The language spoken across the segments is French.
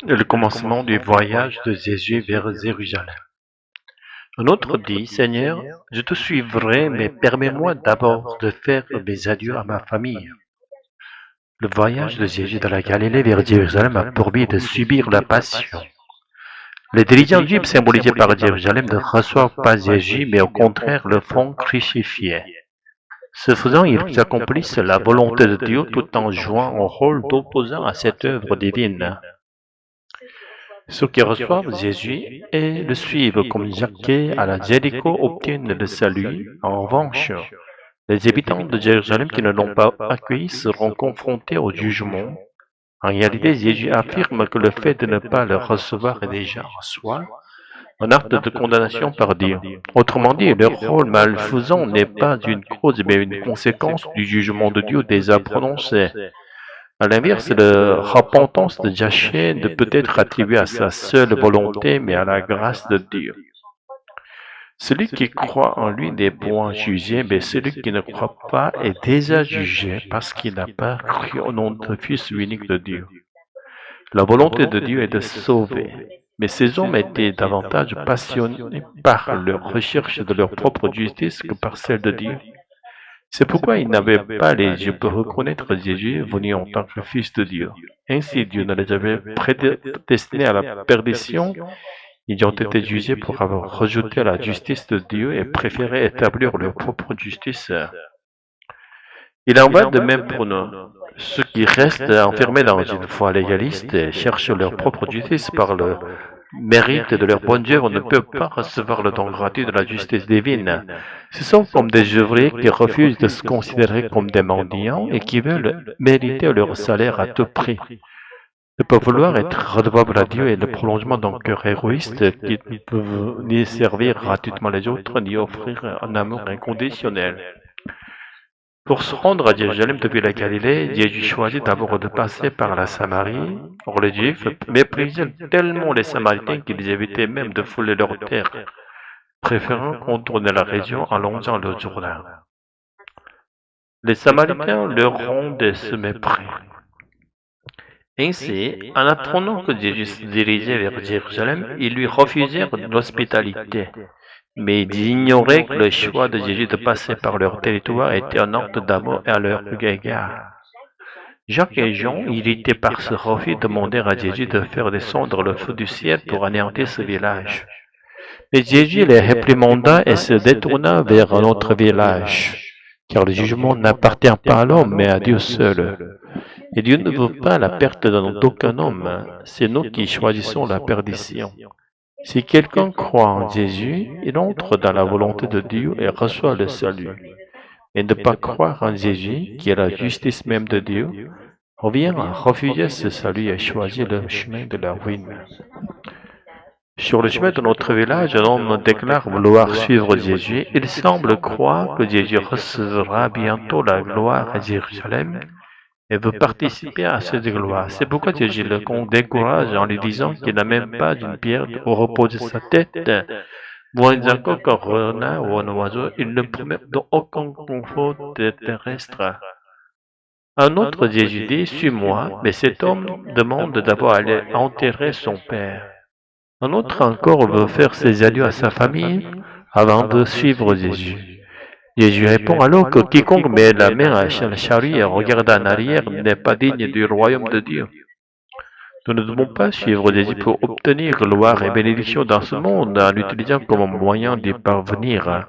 le commencement du voyage de Jésus vers Jérusalem. Un autre dit, Seigneur, je te suivrai, mais permets-moi d'abord de faire mes adieux à ma famille. Le voyage de Jésus de la Galilée vers Jérusalem a pour but de subir la passion. Les dirigeants juifs symbolisés par Jérusalem ne reçoivent pas Jésus, mais au contraire le font crucifier. Ce faisant, ils accomplissent la volonté de Dieu tout en jouant un rôle d'opposant à cette œuvre divine. Ceux qui reçoivent Jésus et le suivent comme Zaché à la Jéricho obtiennent le salut. En revanche, les habitants de Jérusalem qui ne l'ont pas accueilli seront confrontés au jugement. En réalité, Jésus affirme que le fait de ne pas le recevoir est déjà en soi un acte de condamnation par Dieu. Autrement dit, leur rôle malfaisant n'est pas une cause mais une conséquence du jugement de Dieu déjà prononcé. À l'inverse, la repentance de Zaché ne peut être attribuée à sa seule volonté mais à la grâce de Dieu. Celui qui croit en lui n'est point jugé, mais celui qui ne croit pas est déjà jugé parce qu'il n'a pas cru au nom du Fils unique de Dieu. La volonté de Dieu est de sauver, mais ces hommes étaient davantage passionnés par leur recherche de leur propre justice que par celle de Dieu. C'est pourquoi ils n'avaient pas les yeux pour reconnaître Jésus venu en tant que Fils de Dieu. Ainsi, Dieu ne les avait prédestinés à la perdition. Ils ont été jugés pour avoir rejeté la justice de Dieu et préféré établir leur propre justice. Il en va de même pour nous. Ceux qui restent enfermés dans une foi légaliste et cherchent leur propre justice par le mérite de leurs bonnes œuvres ne peuvent pas recevoir le don gratuit de la justice divine. Ce sont comme des ouvriers qui refusent de se considérer comme des mendiants et qui veulent mériter leur salaire à tout prix. Ne pas vouloir être redevable à Dieu est le prolongement d'un cœur égoïste qui ne peut ni servir gratuitement les autres ni offrir un amour inconditionnel. Pour se rendre à Jérusalem depuis la Galilée, Jésus choisit d'abord de passer par la Samarie. Or les Juifs méprisaient tellement les Samaritains qu'ils évitaient même de fouler leurs terres, préférant contourner la région en longeant le Jourdain. Les Samaritains leur rendent ce mépris. Ainsi, en apprenant que Jésus se dirigeait vers Jérusalem, ils lui refusèrent l'hospitalité. Mais ils ignoraient que le choix de Jésus de passer par leur territoire était un acte d'amour à leur égard. Jacques et Jean, irrités par ce refus, demandèrent à Jésus de faire descendre le feu du ciel pour anéantir ce village. Mais Jésus les réprimanda et se détourna vers un autre village, car le jugement n'appartient pas à l'homme, mais à Dieu seul. Et Dieu ne veut pas la perte d'aucun homme, c'est nous qui choisissons la perdition. Si quelqu'un croit en Jésus, il entre dans la volonté de Dieu et reçoit le salut. Et ne pas croire en Jésus, qui est la justice même de Dieu, revient à refuser ce salut et choisir le chemin de la ruine. Sur le chemin de notre village, un homme déclare vouloir suivre Jésus. Il semble croire que Jésus recevra bientôt la gloire à Jérusalem et veut participer à cette gloire. C'est pourquoi Jésus le décourage en lui disant qu'il n'a même pas d'une pierre où reposer sa tête. Moins encore qu'un renard ou un oiseau, il ne promet aucun confort terrestre. Un autre Jésus dit, suis-moi, mais cet homme demande d'abord à aller enterrer son père. Un autre encore veut faire ses adieux à sa famille avant de suivre Jésus. Jésus répond alors que quiconque met la main à la charrue et regarde en arrière n'est pas digne du royaume de Dieu. Nous ne devons pas suivre Jésus pour obtenir gloire et bénédiction dans ce monde en l'utilisant comme moyen d'y parvenir.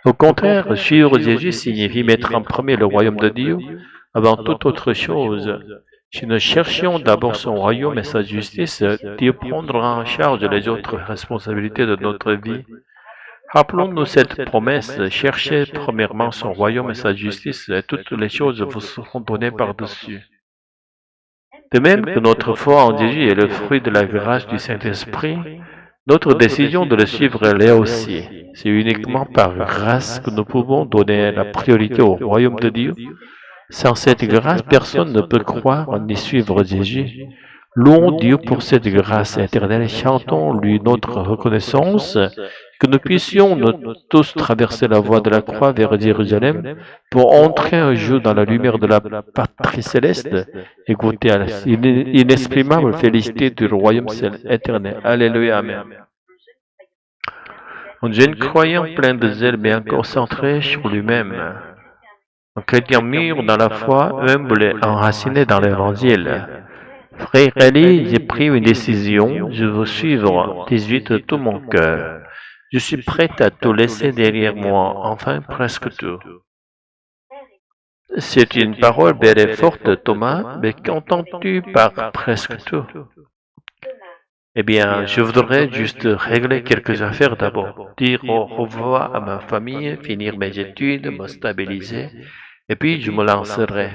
Au contraire, suivre Jésus signifie mettre en premier le royaume de Dieu avant toute autre chose. Si nous cherchions d'abord son royaume et sa justice, Dieu prendra en charge les autres responsabilités de notre vie. Rappelons-nous cette promesse, cherchez premièrement son royaume et sa justice, et toutes les choses vous seront données par-dessus. De même que notre foi en Jésus est le fruit de la grâce du Saint-Esprit, notre décision de le suivre l'est aussi. C'est uniquement par grâce que nous pouvons donner la priorité au royaume de Dieu. Sans cette grâce, personne ne peut croire ni suivre Jésus. Louons Dieu pour cette grâce éternelle, chantons-lui notre reconnaissance, que nous puissions tous traverser la voie de la croix vers Jérusalem pour entrer un jour dans la lumière de la patrie céleste et goûter à l'inexprimable félicité du royaume éternel. Alléluia, Amen. Un jeune croyant plein de zèle bien concentré sur lui-même. Un chrétien mûr dans la foi, humble et enraciné dans l'évangile. Frère Eli, j'ai pris une décision, je veux suivre 18 de tout mon cœur. Je suis prêt à tout laisser derrière moi, enfin presque tout. C'est une parole belle et forte, Thomas, mais qu'entends-tu par presque tout? Eh bien, je voudrais juste régler quelques affaires d'abord, dire au revoir à ma famille, finir mes études, me stabiliser, et puis je me lancerai.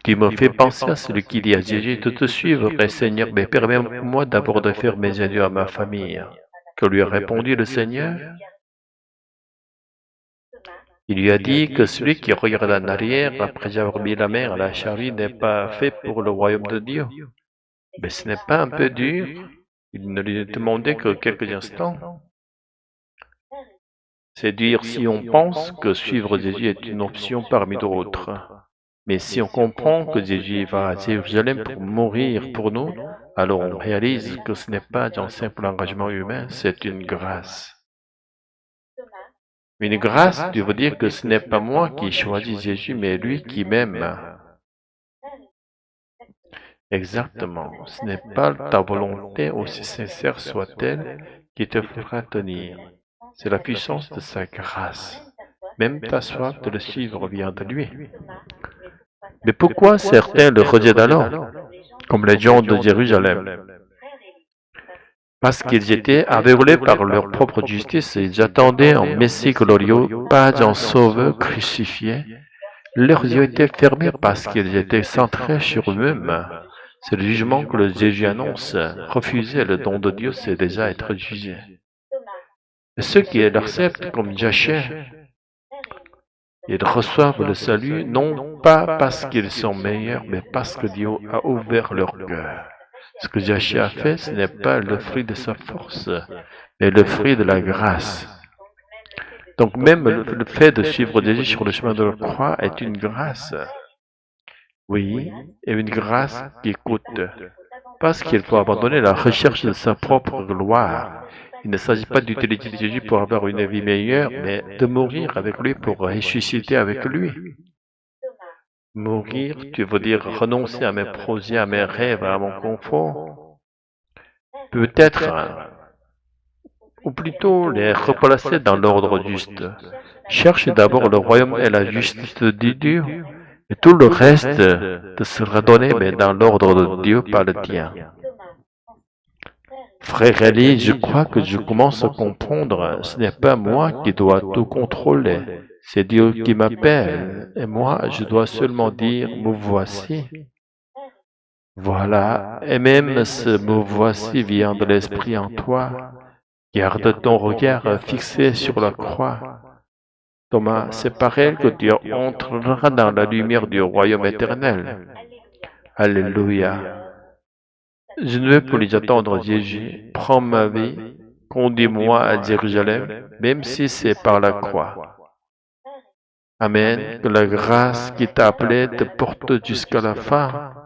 Tu me fais penser à celui qui dit à Jésus de te suivre, Seigneur, mais permets-moi d'abord de faire mes adieux à ma famille. Que lui a répondu le Seigneur? Il lui a dit que celui qui regarde en arrière après avoir mis la main à la charrue n'est pas fait pour le royaume de Dieu. Mais ce n'est pas un peu dur? Il ne lui demandait que quelques instants. C'est dire si on pense que suivre Jésus est une option parmi d'autres. Mais si on comprend que Jésus va à Jérusalem pour mourir pour nous, alors on réalise que ce n'est pas un simple engagement humain, c'est une grâce. Une grâce, tu veux dire que ce n'est pas moi qui choisis Jésus, mais lui qui m'aime. Exactement. Ce n'est pas ta volonté, aussi sincère soit-elle, qui te fera tenir. C'est la puissance de sa grâce. Même ta soif de le suivre vient de lui. Mais pourquoi certains le rejettent alors, comme les gens de Jérusalem? Parce qu'ils étaient aveuglés par leur propre justice et ils attendaient un Messie glorieux, pas un sauveur crucifié. Leurs yeux étaient fermés parce qu'ils étaient centrés sur eux-mêmes. C'est le jugement que le Jésus annonce. Refuser le don de Dieu, c'est déjà être jugé. Et ceux qui l'acceptent comme Jachère, ils reçoivent le salut non pas parce qu'ils sont meilleurs, mais parce que Dieu a ouvert leur cœur. Ce que Jachère a fait, ce n'est pas le fruit de sa force, mais le fruit de la grâce. Donc même le fait de suivre Jésus sur le chemin de la croix est une grâce. Oui, et une grâce qui coûte. Parce qu'il faut abandonner la recherche de sa propre gloire. Il ne s'agit pas d'utiliser Jésus pour avoir une vie meilleure, mais de mourir avec lui pour ressusciter avec lui. Mourir, tu veux dire renoncer à mes projets, à mes rêves, à mon confort? Peut-être, ou plutôt les replacer dans l'ordre juste. Cherche d'abord le royaume et la justice de Dieu, et tout le reste te sera donné, mais dans l'ordre de Dieu, pas le tien. Frère Eli, je crois que je commence à comprendre, ce n'est pas moi qui dois tout contrôler, c'est Dieu qui m'appelle, et moi je dois seulement dire, me voici. Voilà, et même ce me voici vient de l'Esprit en toi. Garde ton regard fixé sur la croix. Thomas, c'est par elle que tu entreras dans la lumière du royaume éternel. Alléluia. Je ne veux plus attendre Jésus. Prends ma vie, conduis-moi à Jérusalem, même si c'est par la croix. Amen. Que la grâce qui t'a appelé te porte jusqu'à la fin.